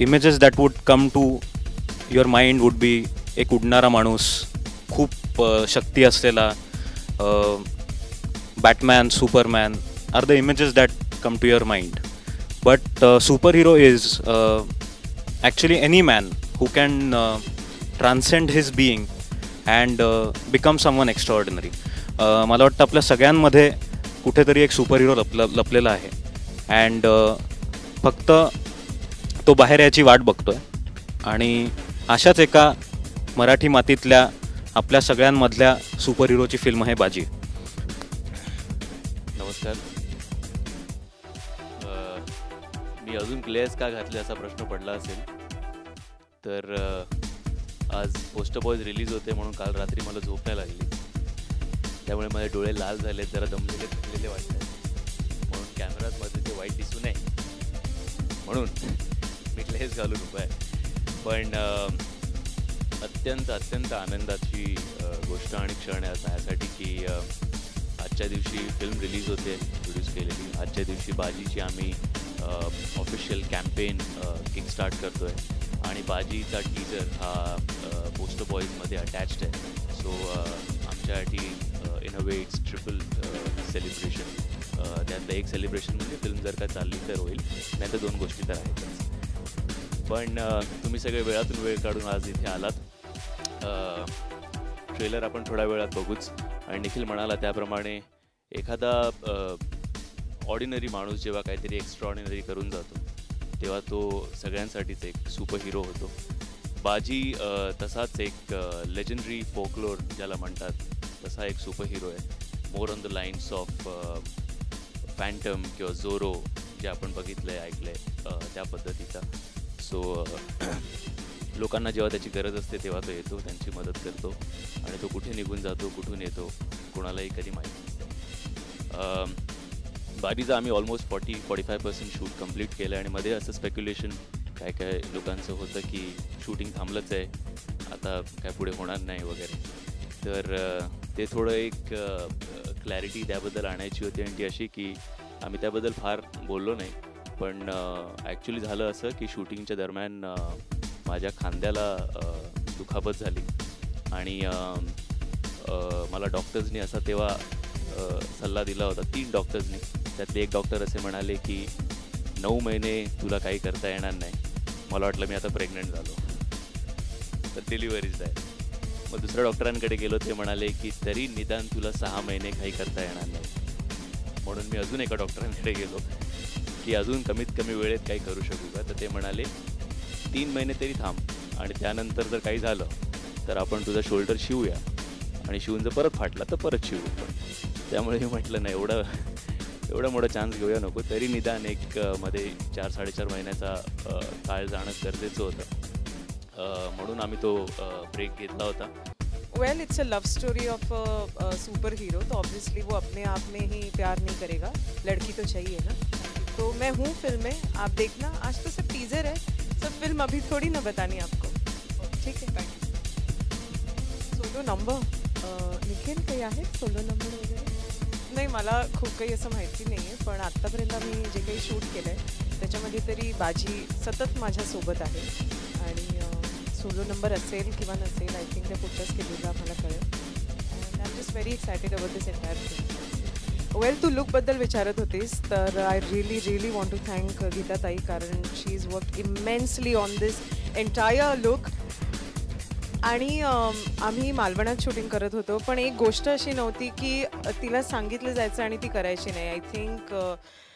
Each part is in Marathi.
Images that would come to your mind would be एक उडणारा माणूस, खूप शक्ती असलेला, Batman, Superman are the images that come to your mind. But superhero is actually any man who can transcend his being and become someone extraordinary. मला वाटतं आपल्या सगळ्यांमध्ये कुठेतरी एक सुपरहिरो लपलेला आहे अँड फक्त तो बाहेर याची वाट बघतोय. आणि अशाच एका मराठी मातीतल्या आपल्या सगळ्यांमधल्या सुपरहिरोची फिल्म आहे बाजी. नमस्कार. मी अजून प्लेयर्स का घातले असा प्रश्न पडला असेल तर आज पोस्टर बॉयज रिलीज होते म्हणून काल रात्री मला झोप नाही लागली, त्यामुळे माझे डोळे लाल झाले, जरा दमलेले थकलेले वाटतात, म्हणून कॅमेरामध्ये ते वाईट दिसू नये म्हणून मी प्लेयर्स घालून उभा आहे. पण अत्यंत आनंदाची गोष्ट आणि क्षण आहे यासाठी की आजच्या दिवशी फिल्म रिलीज होते प्रोड्यूस केलेली. आजच्या दिवशी बाजीची आम्ही ऑफिशियल कॅम्पेन किक स्टार्ट करतो आहे आणि बाजीचा टीजर हा पोस्टर बॉईजमध्ये अटॅच्ड आहे. सो आमच्यासाठी in a way it's triple celebration. त्यातलं एक सेलिब्रेशन म्हणजे फिल्म जर का चालली तर होईल, नाही तर दोन गोष्टी तर आहेतच. पण तुम्ही सगळे वेळातून वेळ काढून आज इथे आलात. ट्रेलर आपण थोड्या वेळात बघूच. आणि निखिल म्हणाला त्याप्रमाणे एखादा ऑर्डिनरी माणूस जेव्हा काहीतरी एक्स्ट्रॉर्डिनरी करून जातो तेव्हा तो सगळ्यांसाठीच एक सुपर हिरो होतो. बाजी तसाच एक लेजंडरी फोकलोर ज्याला म्हणतात तसा एक सुपर हिरो आहे. More on the lines of Phantom किंवा झोरो जे आपण बघितलं आहे, ऐकलं आहे त्या पद्धतीचा. सो लोकांना जेव्हा त्याची गरज असते तेव्हा तो येतो, त्यांची मदत करतो आणि तो कुठे निघून जातो, कुठून येतो कोणालाही कधी माहीत नसतं. बाजीचं आम्ही ऑलमोस्ट 40-45% शूट कंप्लीट केलं आणि मध्ये असं स्पेक्युलेशन काय लोकांचं होतं की शूटिंग थांबलंच आहे, आता काय पुढे होणार नाही वगैरे. तर ते थोडं एक क्लॅरिटी त्याबद्दल आणायची होती आणि ती अशी की आम्ही त्याबद्दल फार बोललो नाही, पण ॲक्च्युली झालं असं की शूटिंगच्या दरम्यान माझ्या खांद्याला दुखापत झाली आणि मला डॉक्टर्सनी असा तेव्हा सल्ला दिला होता, 3 डॉक्टर्सनी. त्यातले एक डॉक्टर असे म्हणाले की 9 महिने तुला काही करता येणार नाही. मला वाटलं मी आता प्रेग्नंट झालो तर डिलिव्हरीज आहे. मग दुसऱ्या डॉक्टरांकडे गेलो, ते म्हणाले की तरी निदान तुला 6 महिने काही करता येणार नाही. म्हणून मी अजून एका डॉक्टरांकडे गेलो की अजून कमीत कमी वेळेत काही करू शकू का. तर ते म्हणाले 3 महिने तरी थांब आणि त्यानंतर जर काही झालं तर आपण तुझा शोल्डर शिवूया आणि शिवून जर परत फाटला तर परत शिवू. पण त्यामुळे मी म्हटलं नाही, एवढा मोठा चान्स घेऊया नको, तरी निदान एक मध्ये 4-4.5 महिन्याचा काळ जाणं गरजेचं होतं. म्हणून आम्ही तो ब्रेक घेतला होता. Well, it's a love story of a super hero, तो ऑब्वियसली वो अपने आप में ही प्यार नहीं करेगा, लड़की तो चाहिए ना. तो मैं हूँ फिल्म में, आप देखना. आज तो सिर्फ टीजर है, सब फिल्म अभी थोड़ी ना बतानी आपको. ठीक है, thank you. Solo number Nikhil काही आहे सोलो नंबर वगैरे? नाही, मला खूप काही असं माहिती नाही आहे, पण आत्तापर्यंत मी जे काही शूट केलं आहे त्याच्यामध्ये तरी बाजी सतत माझ्यासोबत आहे. आणि सोलो नंबर असेल किंवा नसेल, आय थिंक त्या पुढच्या स्केड्यूलला मला कळेल. And I am just very excited about this entire thing. Well, तू लुकबद्दल विचारत होतीस तर I really want to thank गीताताई, कारण she is work immensely on this entire look. आणि आम्ही मालवणात शूटिंग करत होतो, पण एक गोष्ट अशी नव्हती की तिला सांगितलं जायचं आणि ती करायची नाही. I think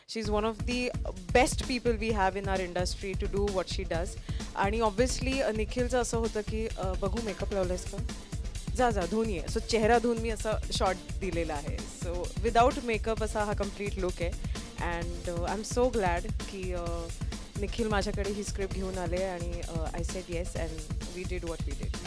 she is one of the best people we have in our industry to do what she does. आणि ऑब्व्हियसली निखिलचं असं होतं की बघू मेकअप लावलंयस का, जा धुवून ये, सो चेहरा धुवून मी असं शॉर्ट दिलेला आहे. सो विदाऊट मेकअप असा हा कम्प्लीट लुक आहे. And I am so glad की निखिल माझ्याकडे ही स्क्रिप्ट घेऊन आले आणि I said yes and we did what we did.